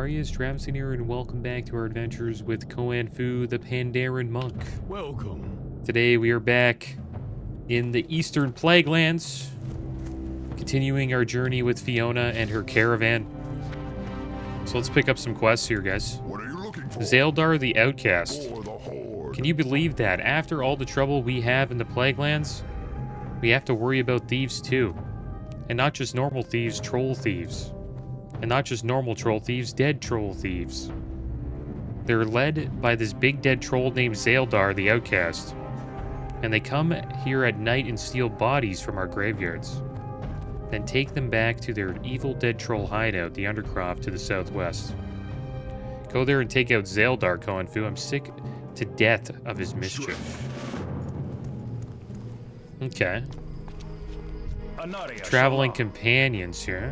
are you? It's Traviseen here, and welcome back to our adventures with Fu, the Pandaren Monk. Welcome. Today we are back in the Eastern Plaguelands, continuing our journey with Fiona and her caravan. So let's pick up some quests here, guys. What are you looking for? Zeldar the Outcast. For the Horde. Can you believe that? After all the trouble we have in the Plaguelands, we have to worry about thieves too. And not just normal thieves, troll thieves. And not just normal troll thieves, dead troll thieves. They're led by this big dead troll named Zeldar the Outcast. And they come here at night and steal bodies from our graveyards. Then take them back to their evil dead troll hideout, the Undercroft to the southwest. Go there and take out Zeldar, Fu. I'm sick to death of his mischief. Okay. Traveling companions here.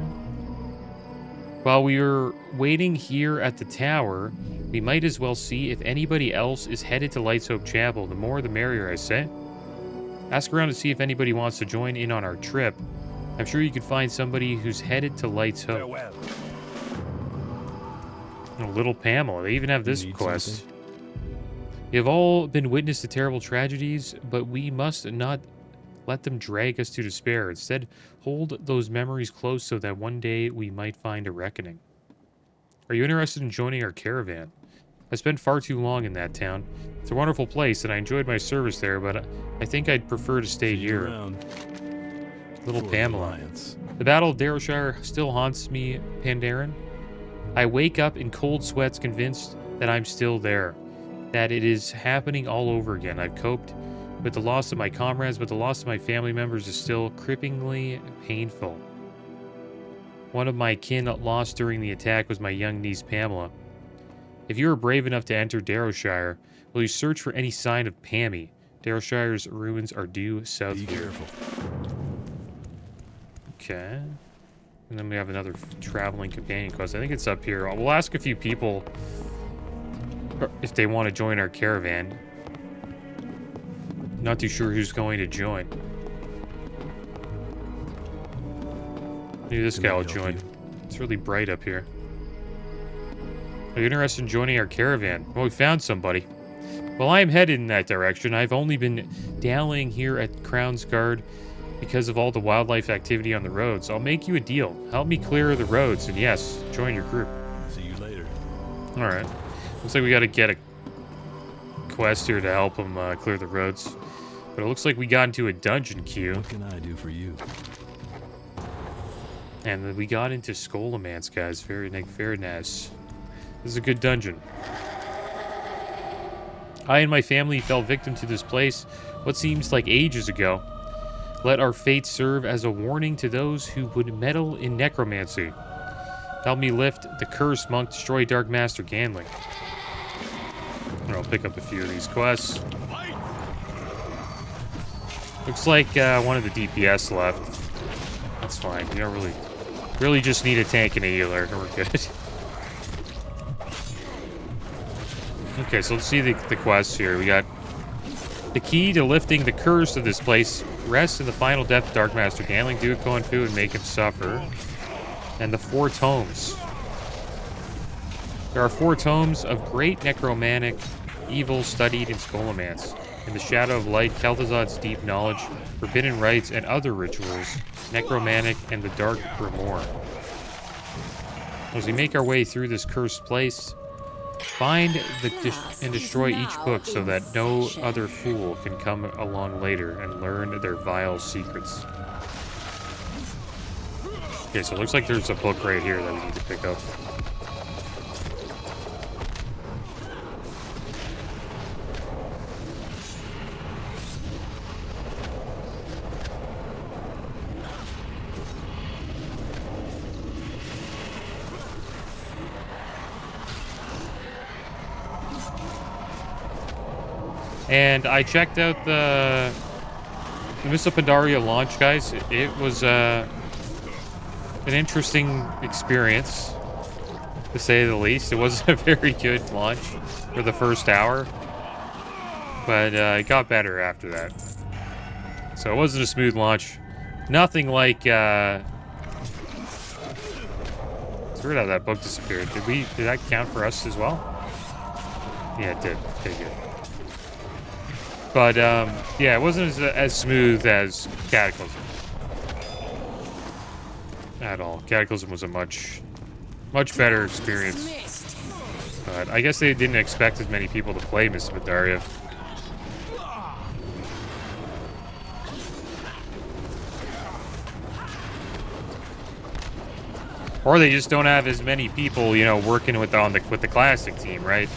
While we were waiting here at the tower, we might as well see if anybody else is headed to Light's Hope Chapel. The more the merrier, I say. Ask around to see if anybody wants to join in on our trip. I'm sure you could find somebody who's headed to Light's Hope. Oh, little Pamela. They even have this quest. You have all been witness to terrible tragedies, but we must not let them drag us to despair. Instead, hold those memories close so that one day we might find a reckoning. Are you interested in joining our caravan? I spent far too long in that town. It's a wonderful place, and I enjoyed my service there, but I think I'd prefer to stay here. Little Pamela. The Battle of Darrowshire still haunts me, Pandaren. I wake up in cold sweats, convinced that I'm still there, that it is happening all over again. I've coped with the loss of my comrades, but the loss of my family members is still cripplingly painful. One of my kin lost during the attack was my young niece, Pamela. If you are brave enough to enter Darrowshire, will you search for any sign of Pammy? Darrowshire's ruins are due south here. Be careful. Okay. And then we have another traveling companion quest. I think it's up here. We'll ask a few people if they want to join our caravan. Not too sure who's going to join. Maybe this guy will join. It's really bright up here. Are you interested in joining our caravan? Well, we found somebody. Well, I am headed in that direction. I've only been dallying here at Crown's Guard because of all the wildlife activity on the roads. I'll make you a deal. Help me clear the roads, and yes, join your group. See you later. Alright. Looks like we gotta get a quest here to help him clear the roads. But it looks like we got into a dungeon queue. What can I do for you? And then we got into Scholomance, guys. Very nice. This is a good dungeon. I and my family fell victim to this place what seems like ages ago. Let our fate serve as a warning to those who would meddle in necromancy. Help me lift the curse, monk. Destroy Dark Master Ganling. I'll pick up a few of these quests. Looks like one of the DPS left. That's fine. We don't really just need a tank and a healer. We're good. Okay, so let's see the quests here. We got the key to lifting the curse of this place. Rest in the final death of Dark Master Ganling. Do a Fu and make him suffer. And the 4 tomes. There are 4 tomes of great necromantic evil studied in Scholomance. In the shadow of light, Kel'Thuzad's deep knowledge, forbidden rites, and other rituals, necromantic, and the dark grimoire. As we make our way through this cursed place, find and destroy each book so that no other fool can come along later and learn their vile secrets. Okay, so it looks like there's a book right here that we need to pick up. And I checked out the MISTS Pandaria launch, guys. It was an interesting experience, to say the least. It wasn't a very good launch for the first hour, but it got better after that. So it wasn't a smooth launch. Nothing like It's weird how that book disappeared. Did that count for us as well? Yeah, it did. Okay, good. But, yeah, it wasn't as smooth as Cataclysm. At all. Cataclysm was a much better experience. But I guess they didn't expect as many people to play Mists of Pandaria. Or they just don't have as many people, you know, working with the classic team, right?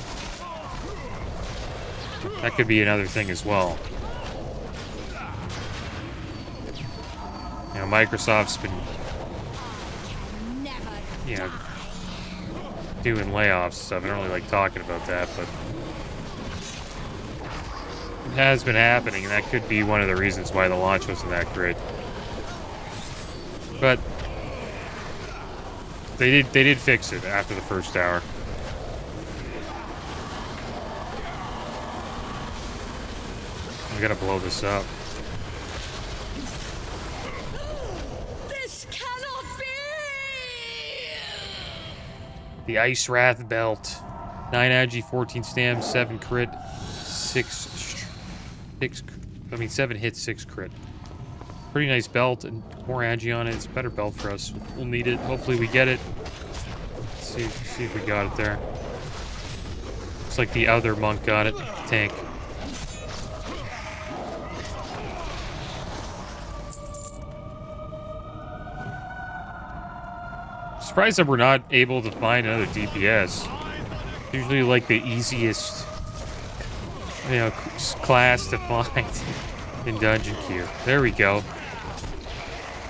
That could be another thing as well. You know, Microsoft's been, you know, doing layoffs and stuff. I don't really like talking about that, but it has been happening, and that could be one of the reasons why the launch wasn't that great. But they did fix it after the first hour. I gotta blow this up. This cannot be. The Ice Wrath belt. 9 agi, 14 stam, 7 crit, 7 hits, 6 crit. Pretty nice belt, and more agi on it. It's a better belt for us. We'll need it. Hopefully we get it. Let's see if we got it there. Looks like the other monk got it. Tank. Surprised that we're not able to find another DPS. Usually like the easiest, you know, class to find in Dungeon Queue. There we go.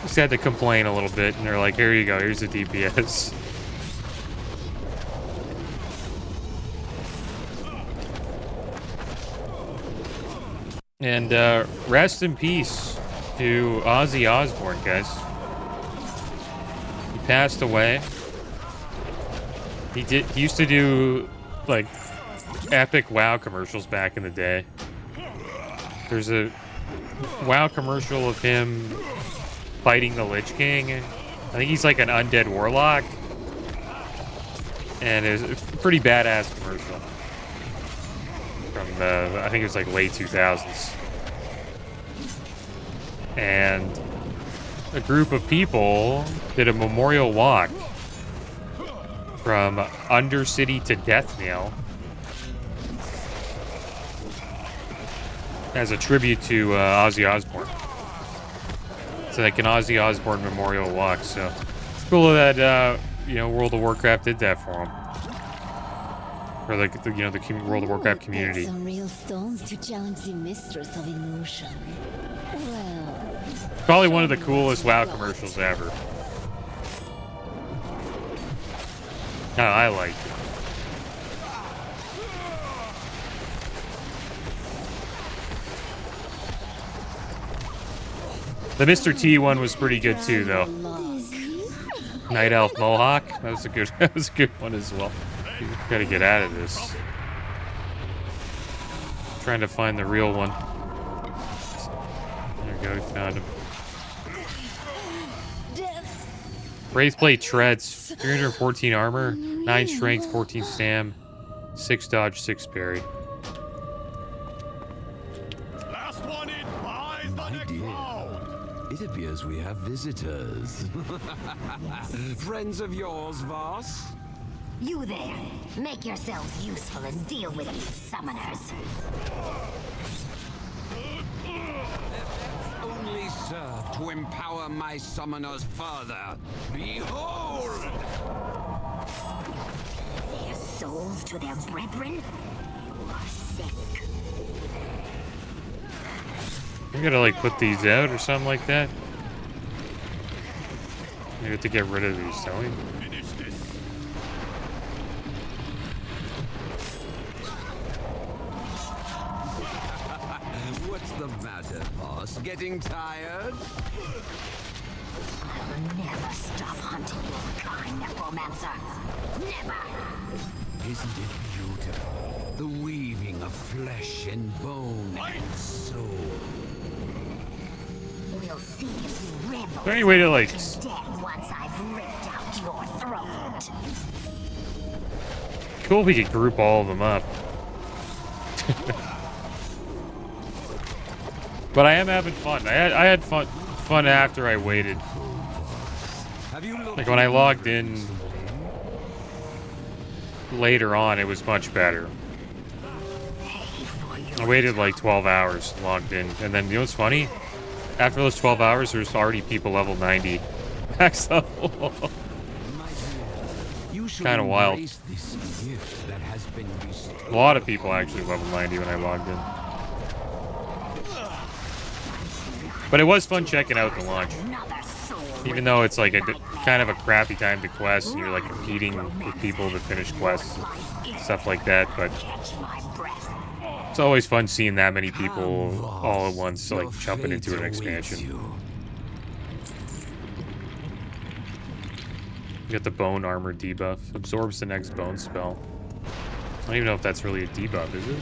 Just had to complain a little bit, and they're like, here you go, here's the DPS. And rest in peace to Ozzy Osbourne, guys. He passed away. He used to do like epic WoW commercials back in the day. There's a WoW commercial of him fighting the Lich King. I think he's like an undead warlock. And it's a pretty badass commercial. From the, I think it was like late 2000s. And a group of people did a memorial walk from Undercity to Deathnail as a tribute to Ozzy Osbourne. It's like an Ozzy Osbourne memorial walk. So it's cool that you know, World of Warcraft did that for him, or like the, you know, the World of Warcraft community. Some real stones to challenge the mistress of illusion. Well, Probably one of the coolest WoW commercials ever. Oh, I liked it. The Mr. T one was pretty good too, though. Night Elf Mohawk. That was a good one as well. Gotta get out of this. Trying to find the real one. There we go, we found him. Wraithblade Treads. 314 armor, 9 strength, 14 stam, 6 dodge, 6 parry. Last one in, buys the My next dear, round. it appears we have visitors. Friends of yours, Voss? You there, make yourselves useful and deal with these summoners. Only serve to empower my summoners further. Behold! Their souls to their brethren? You are sick. We gotta like put these out or something like that. We have to get rid of these, don't we? Finish this. What's the matter, Voss? Getting tired? I will never stop hunting your kind, necromancer. Never! Isn't it beautiful? The weaving of flesh and bone and soul. We'll see if you rebels Is there any way to, like... dead once I've ripped out your throat. Cool if we could group all of them up. But I am having fun. I had fun after I waited. Like when I logged in later on, it was much better. I waited like 12 hours, logged in, and then you know what's funny? After those 12 hours, there's already people level 90 max level. Kind of wild. A lot of people actually level 90 when I logged in. But it was fun checking out the launch. Even though it's like a kind of a crappy time to quest, and you're like competing with people to finish quests, stuff like that. But it's always fun seeing that many people all at once, like jumping into an expansion. You got the bone armor debuff, absorbs the next bone spell. I don't even know if that's really a debuff, is it?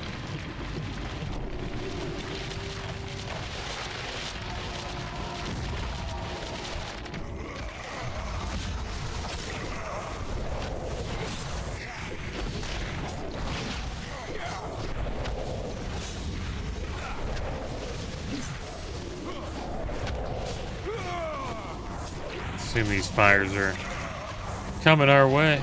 Assume these fires are coming our way.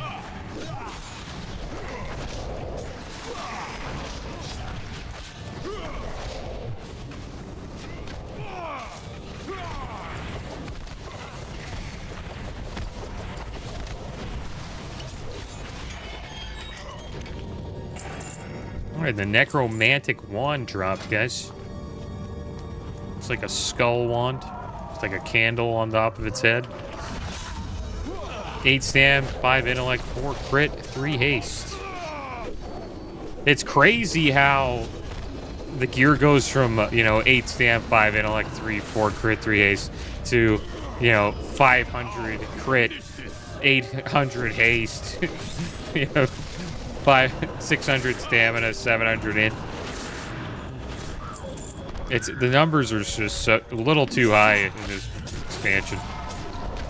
Alright, the necromantic wand dropped, guys. It's like a skull wand. It's like a candle on top of its head. 8 stam, 5 intellect, 4 crit, 3 haste. It's crazy how the gear goes from, you know, 8 stam, 5 intellect, 4 crit, 3 haste to, you know, 500 crit, 800 haste, you know, 600 stamina, 700 in. The numbers are just a little too high in this expansion.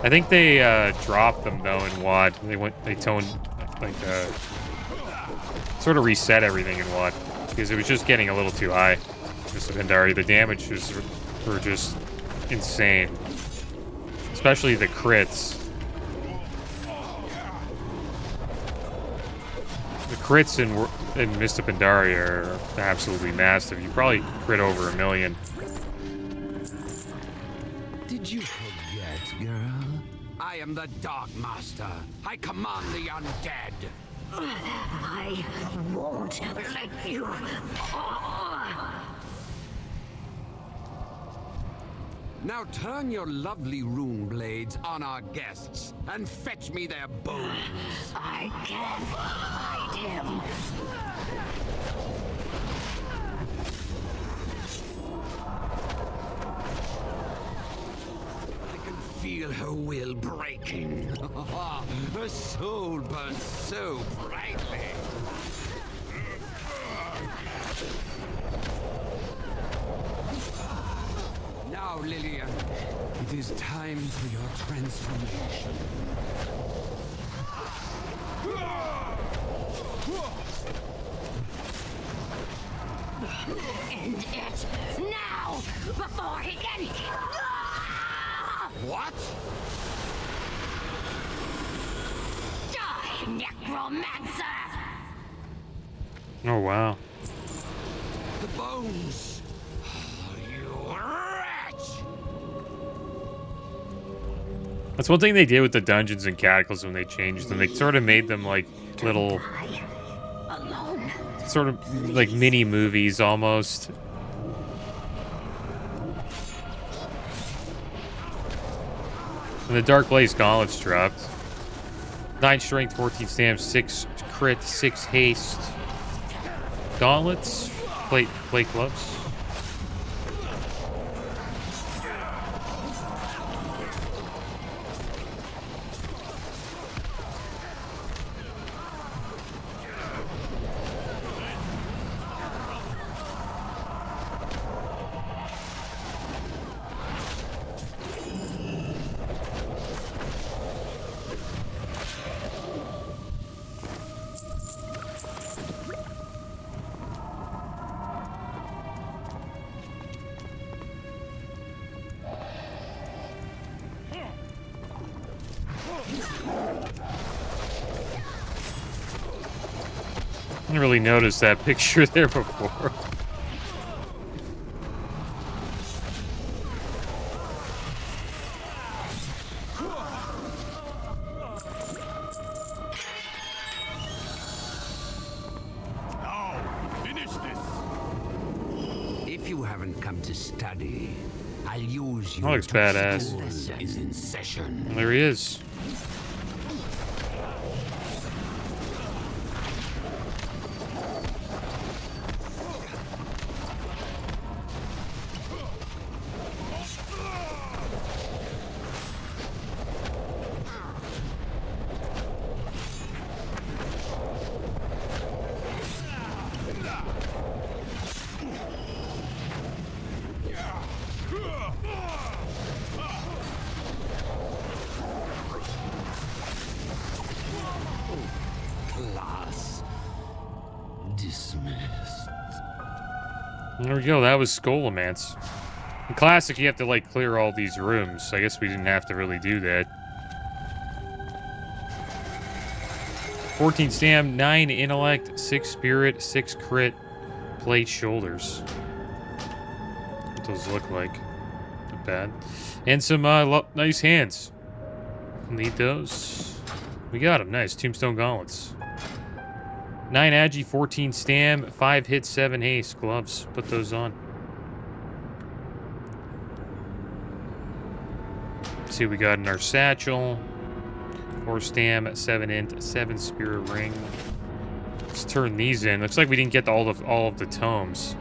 I think they dropped them though in WoD. They toned, like, sort of reset everything in WoD because it was just getting a little too high. Just Pandaria, the damages were just insane, especially the crits. The crits in MISTS Pandaria are absolutely massive. You probably crit over 1 million. Did you forget, girl? I am the Dark Master. I command the undead. I won't let you. Now turn your lovely rune blades on our guests and fetch me their bones. I can't hide him. I can feel her will breaking. Her soul burns so brightly. Now, Lillian, it is time for your transformation. End it now, before he can. What? Die, necromancer! Oh wow. The bones. Oh, you wretch! That's one thing they did with the dungeons and cataclysm when they changed them. They sort of made them like little, Alone. sort of like mini movies almost. And the Dark Blaze gauntlets dropped. 9 strength, 14 stamina, 6 crit, 6 haste. Gauntlets, plate gloves. didn't really notice that picture there before. Now, finish this. If you haven't come to study, I'll use you. That looks to badass. school is in session. There he is. Class dismissed. There we go. That was Scholomance. In Classic, you have to, like, clear all these rooms. I guess we didn't have to really do that. 14 stam, 9 intellect, 6 spirit, 6 crit, plate shoulders. What those look like. Not bad. And some nice hands. Need those. We got them. Nice. Tombstone gauntlets. 9 agi, 14 stam, 5 hit, 7 haste. Gloves. Put those on. Let's see what we got in our satchel. 4 stam, 7 int, 7 spirit ring. Let's turn these in. Looks like we didn't get all of the tomes.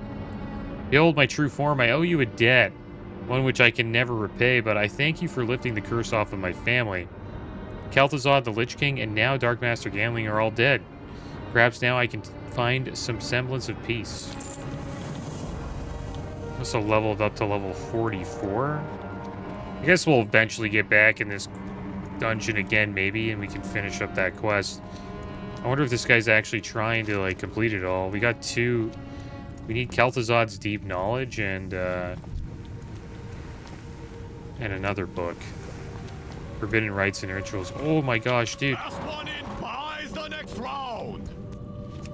Behold my true form. I owe you a debt, one which I can never repay, but I thank you for lifting the curse off of my family. Kel'Thuzad, the Lich King, and now Dark Master Gambling are all dead. Perhaps now I can find some semblance of peace. Also leveled up to level 44. I guess we'll eventually get back in this dungeon again, maybe, and we can finish up that quest. I wonder if this guy's actually trying to, like, complete it all. We got 2. We need Kel'Thuzad's Deep Knowledge and another book. Forbidden Rites and Rituals. Oh my gosh, dude. Last one in buys the next round.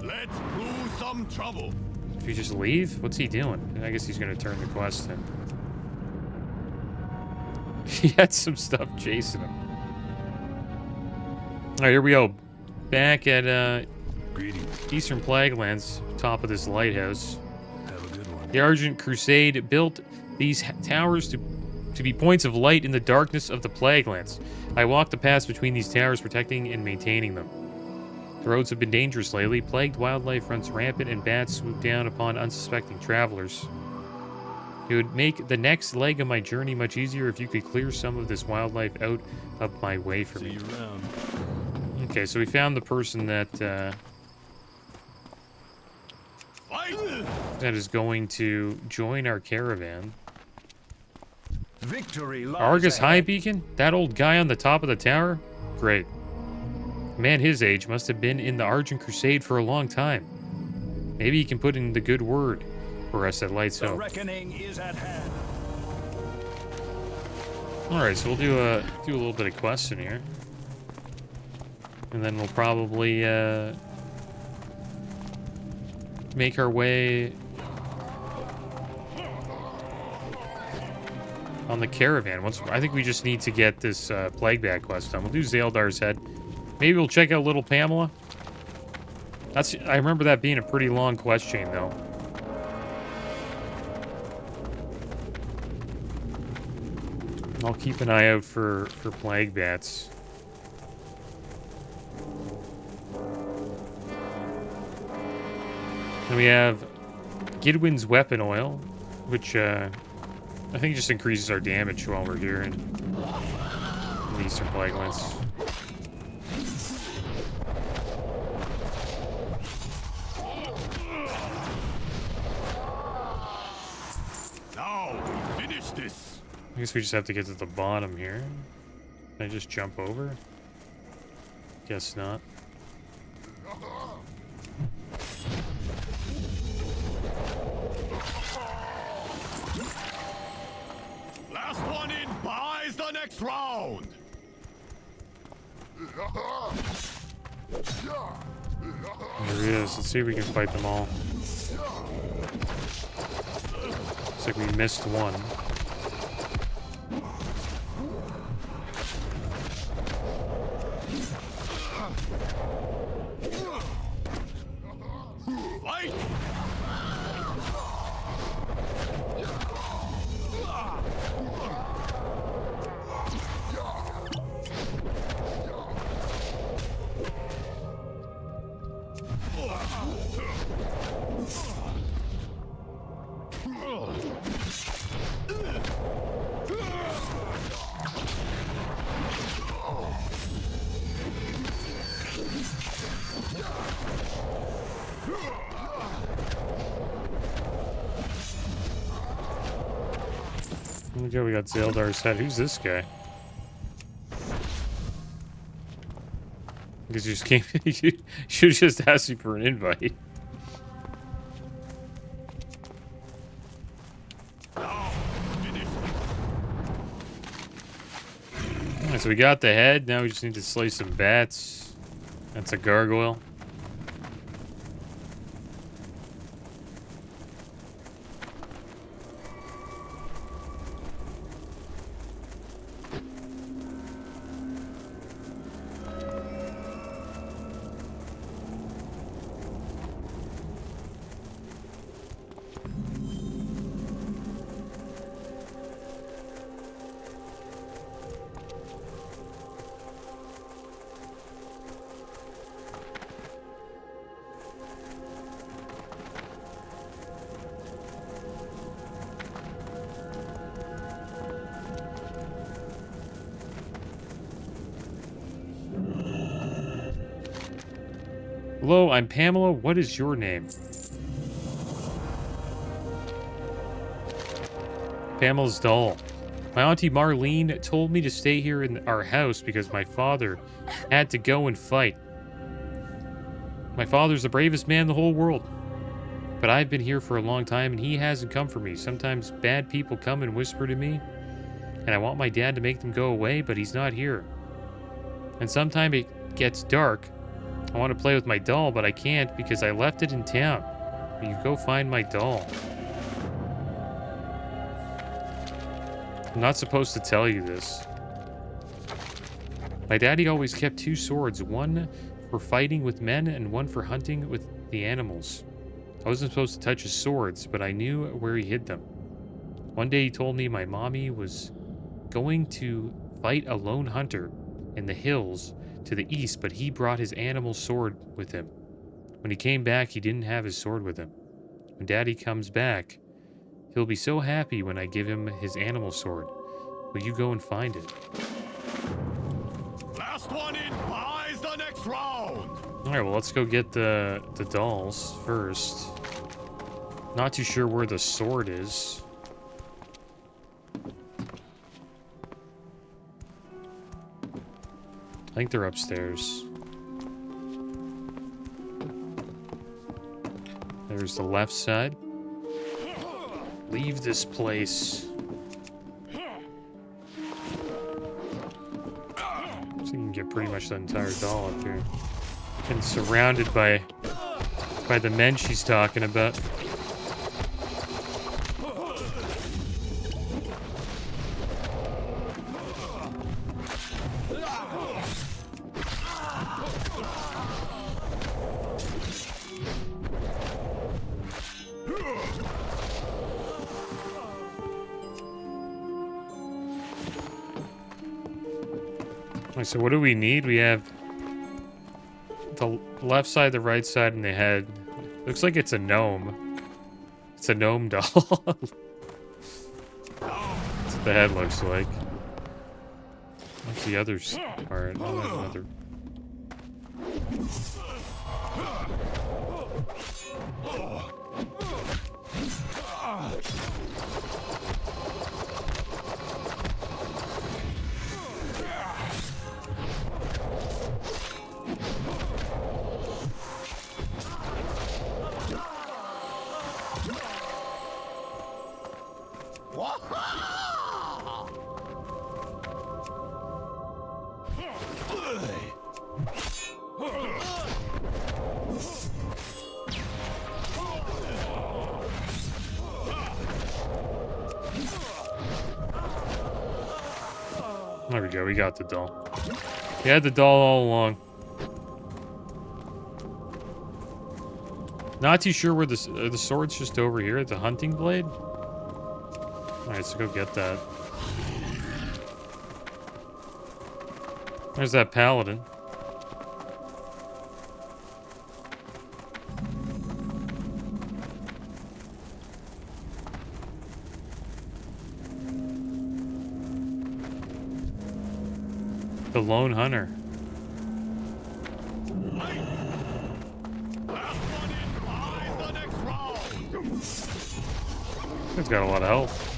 Let's brew some trouble. If you just leave? What's he doing? I guess he's gonna turn the quest in. He had some stuff chasing him. Alright, here we go. Back at Eastern Plaguelands, top of this lighthouse. Have a good one. The Argent Crusade built these towers to be points of light in the darkness of the Plaguelands. I walked the paths between these towers, protecting and maintaining them. The roads have been dangerous lately. Plagued wildlife runs rampant, and bats swoop down upon unsuspecting travelers. It would make the next leg of my journey much easier if you could clear some of this wildlife out of my way for me. See you around. Okay, so we found the person that that is going to join our caravan. Victory lies Argus ahead. High Beacon? That old guy on the top of the tower? Great. A man his age must have been in the Argent Crusade for a long time. Maybe he can put in the good word for us at Light's The Hope. reckoning is at hand. Alright, so we'll do a little bit of questing here. And then we'll probably make our way on the caravan. I think we just need to get this plague bat quest done. We'll do Zaeldar's Head. Maybe we'll check out Little Pamela. I remember that being a pretty long quest chain, though. I'll keep an eye out for plague bats. Then we have Gidwin's Weapon Oil, which I think just increases our damage while we're here in the Eastern Plaguelands. Now, finish this. I guess we just have to get to the bottom here. Can I just jump over? Guess not. Last one in buys the next round. There he is. Let's see if we can fight them all. Looks like we missed one. Fight! Okay, we got Zeldar's head. Who's this guy? Because you just came. You should just ask me for an invite. Alright, so we got the head. Now we just need to slay some bats. That's a gargoyle. Hello, I'm Pamela. What is your name? Pamela's doll. My auntie Marlene told me to stay here in our house because my father had to go and fight. My father's the bravest man in the whole world. But I've been here for a long time and he hasn't come for me. Sometimes bad people come and whisper to me, and I want my dad to make them go away, but he's not here. And sometimes it gets dark. I want to play with my doll, but I can't because I left it in town. Will you go find my doll? I'm not supposed to tell you this. My daddy always kept two swords, one for fighting with men and one for hunting with the animals. I wasn't supposed to touch his swords, but I knew where he hid them. One day he told me my mommy was going to fight a lone hunter in the hills to the east, but he brought his animal sword with him. When he came back, he didn't have his sword with him. When Daddy comes back, he'll be so happy when I give him his animal sword. Will you go and find it? Last one in buys the next round. All right, well, let's go get the dolls first. Not too sure where the sword is. I think they're upstairs. There's the left side. Leave this place. So you can get pretty much the entire doll up here. And surrounded by the men she's talking about. So what do we need? We have the left side, the right side, and the head. Looks like it's a gnome. It's a gnome doll. That's what the head looks like. What's the other part? Oh, there's another. There we go. We got the doll. We had the doll all along. Not too sure where the sword's just over here at the hunting blade. All right, so go get that. There's that paladin. The lone hunter. He's got a lot of health.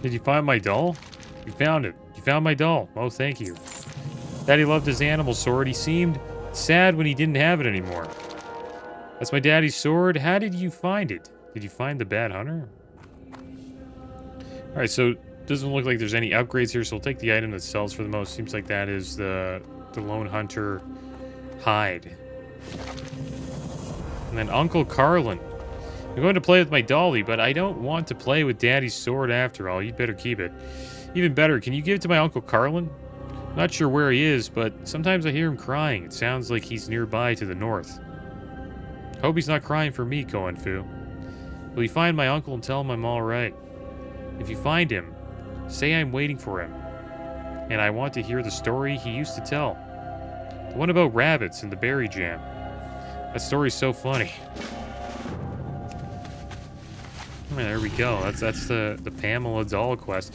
Did you find my doll? You found it. You found my doll. Oh, thank you. Daddy loved his animal sword. He seemed sad when he didn't have it anymore. That's my daddy's sword. How did you find it? Did you find the bad hunter? Alright, so it doesn't look like there's any upgrades here, so we'll take the item that sells for the most. Seems like that is the lone hunter hide. And then Uncle Carlin. I'm going to play with my dolly, but I don't want to play with Daddy's sword after all. You'd better keep it. Even better, can you give it to my Uncle Carlin? Not sure where he is, but sometimes I hear him crying. It sounds like he's nearby to the north. Hope he's not crying for me, Koenfu. Will you find my uncle and tell him I'm alright? If you find him, say I'm waiting for him. And I want to hear the story he used to tell. The one about rabbits and the berry jam. That story's so funny. There we go. That's the Pamela doll quest.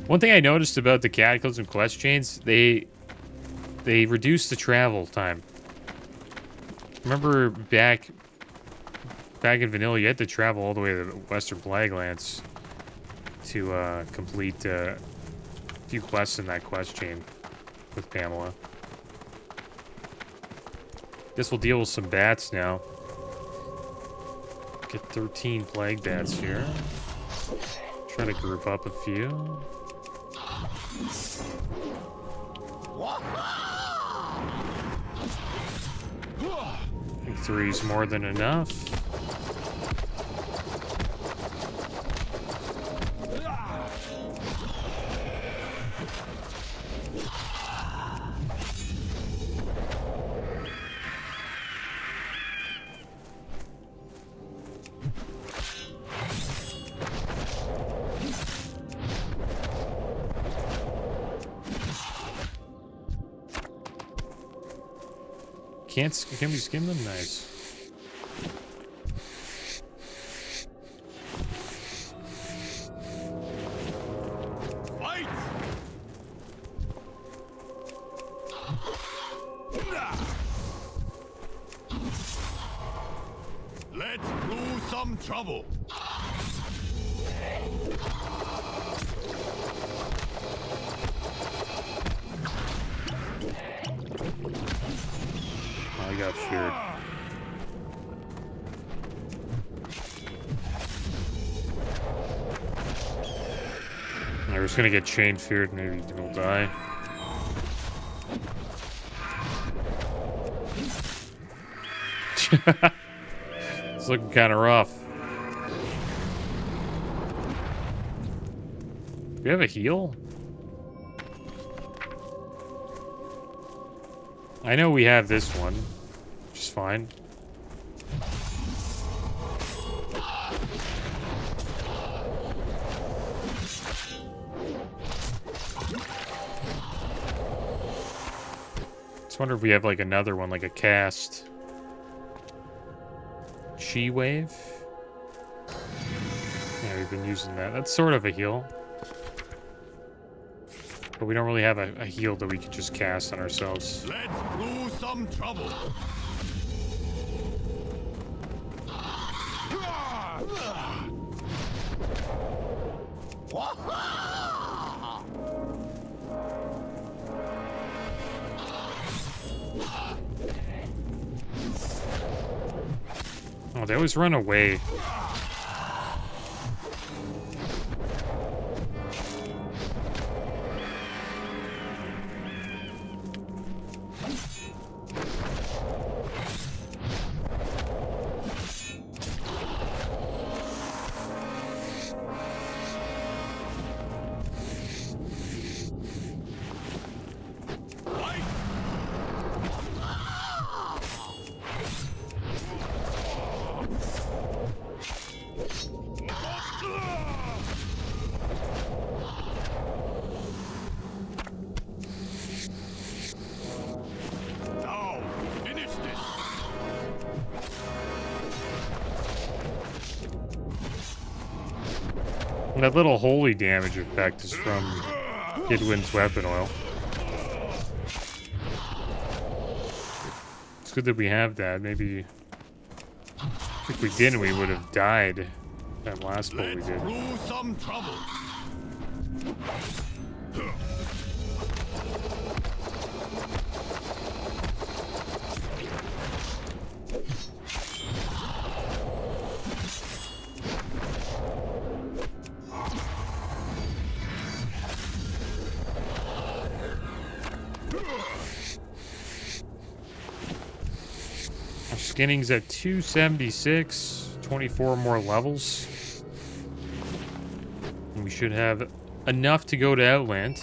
One thing I noticed about the Cataclysm quest chains, they reduced the travel time. Remember back in vanilla, you had to travel all the way to the Western Flaglands to complete a few quests in that quest chain with Pamela. Guess we'll deal with some bats now. Get 13 plague bats here. Try to group up a few. I think 3's more than enough. Can we skim them? Nice. Fight! Let's brew some trouble. I got feared. We're just gonna get chain feared, maybe we'll die. It's looking kind of rough. Do we have a heal? I know we have this one, which is fine. Just wonder if we have like another one, like a cast. Chi wave. Yeah, we've been using that. That's sort of a heal. But we don't really have a heal that we could just cast on ourselves. Let's brew some trouble. Oh, they always run away. And that little holy damage effect is from Kidwin's weapon oil. It's good that we have that. Maybe if we didn't, we would have died. That last pull we did. Brew some trouble. Skinning's at 276, 24 more levels. And we should have enough to go to Outland.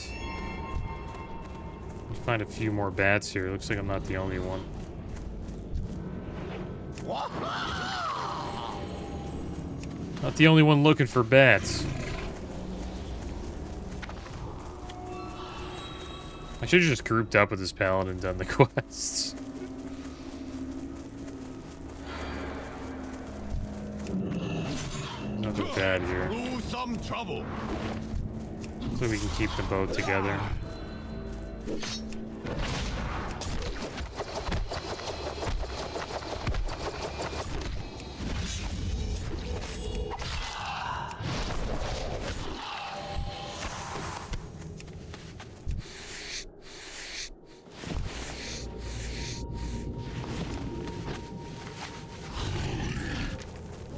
Let's find a few more bats here. Looks like I'm not the only one. Not the only one looking for bats. I should have just grouped up with this paladin and done the quests. Another bat here. Brew some trouble. So we can keep them both together.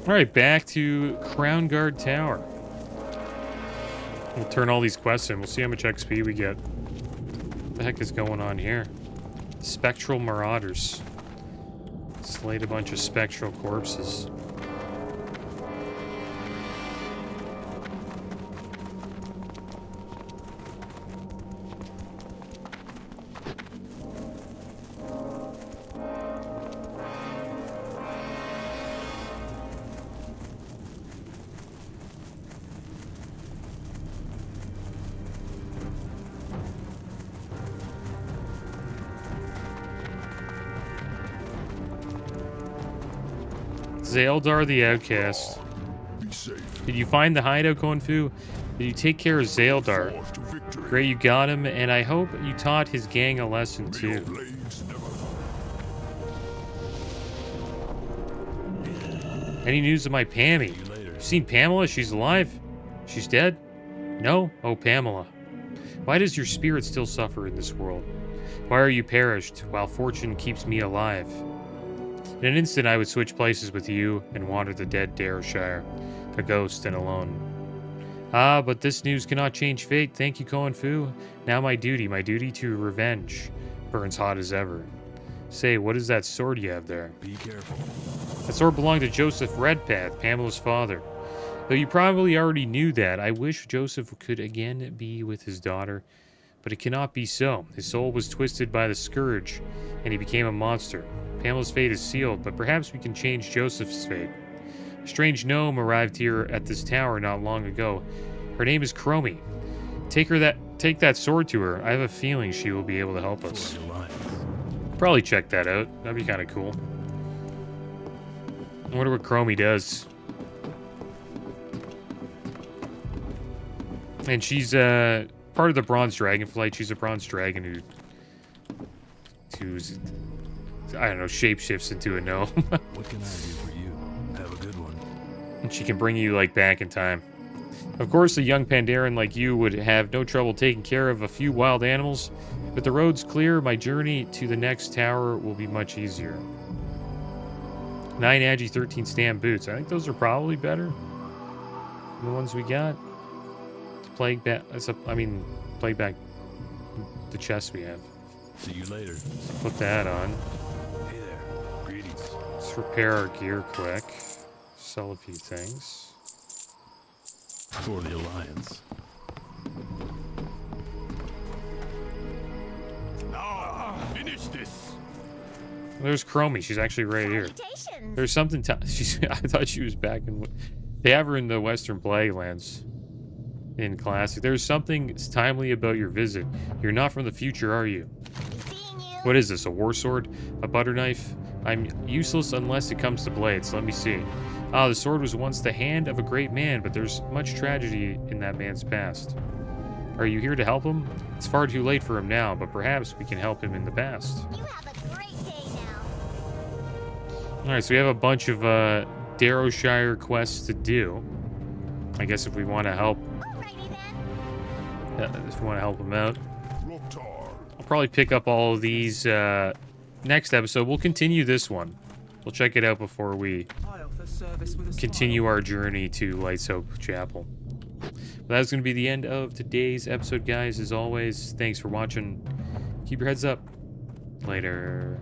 Alright, back to Crown Guard Tower. We'll turn all these quests in. We'll see how much XP we get. What the heck is going on here? Spectral Marauders. Slayed a bunch of spectral corpses. Zaeldar the Outcast. Did you find the hideout, Konfu? Did you take care of Zaeldar? Great, you got him, and I hope you taught his gang a lesson too. Any news of my Pammy? You seen Pamela? She's alive? She's dead? No? Oh, Pamela. Why does your spirit still suffer in this world? Why are you perished while fortune keeps me alive? In an instant, I would switch places with you and wander the dead Dareshire, a ghost and alone. Ah, but this news cannot change fate. Thank you, Konfu. Now my duty to revenge, burns hot as ever. Say, what is that sword you have there? Be careful. That sword belonged to Joseph Redpath, Pamela's father. Though you probably already knew that, I wish Joseph could again be with his daughter. But it cannot be so. His soul was twisted by the scourge, and he became a monster. Pamela's fate is sealed, but perhaps we can change Joseph's fate. A strange gnome arrived here at this tower not long ago. Her name is Chromie. Take that sword to her. I have a feeling she will be able to help us. Probably check that out. That'd be kind of cool. I wonder what Chromie does. And she's part of the Bronze Dragon flight. She's a Bronze Dragon who's, I don't know, shapeshifts into a gnome. What can I do for you? Have a good one. And she can bring you, like, back in time. Of course, a young Pandaren like you would have no trouble taking care of a few wild animals. But the road's clear, my journey to the next tower will be much easier. 9 Agi, 13 Stam boots. I think those are probably better than the ones we got. Plague back. Plague back the chest we have. See you later. Put that on. Hey there. Greetings. Let's repair our gear quick. Sell a few things. For the Alliance. Now, finish this. There's Chromie. She's actually right here. Salutations. There's something. I thought she was back in. They have her in the Western Plaguelands. In Classic. There's something timely about your visit. You're not from the future, are you? Seeing you. What is this? A war sword? A butter knife? I'm useless unless it comes to blades. Let me see. Ah, the sword was once the hand of a great man, but there's much tragedy in that man's past. Are you here to help him? It's far too late for him now, but perhaps we can help him in the past. You have a great day now. Alright, so we have a bunch of Darrowshire quests to do. I guess if we want to help, Alrighty then. if we want to help him out. I'll probably pick up all of these next episode. We'll continue this one. We'll check it out before we continue our journey to Light's Hope Chapel. But that's going to be the end of today's episode, guys. As always, thanks for watching. Keep your heads up. Later.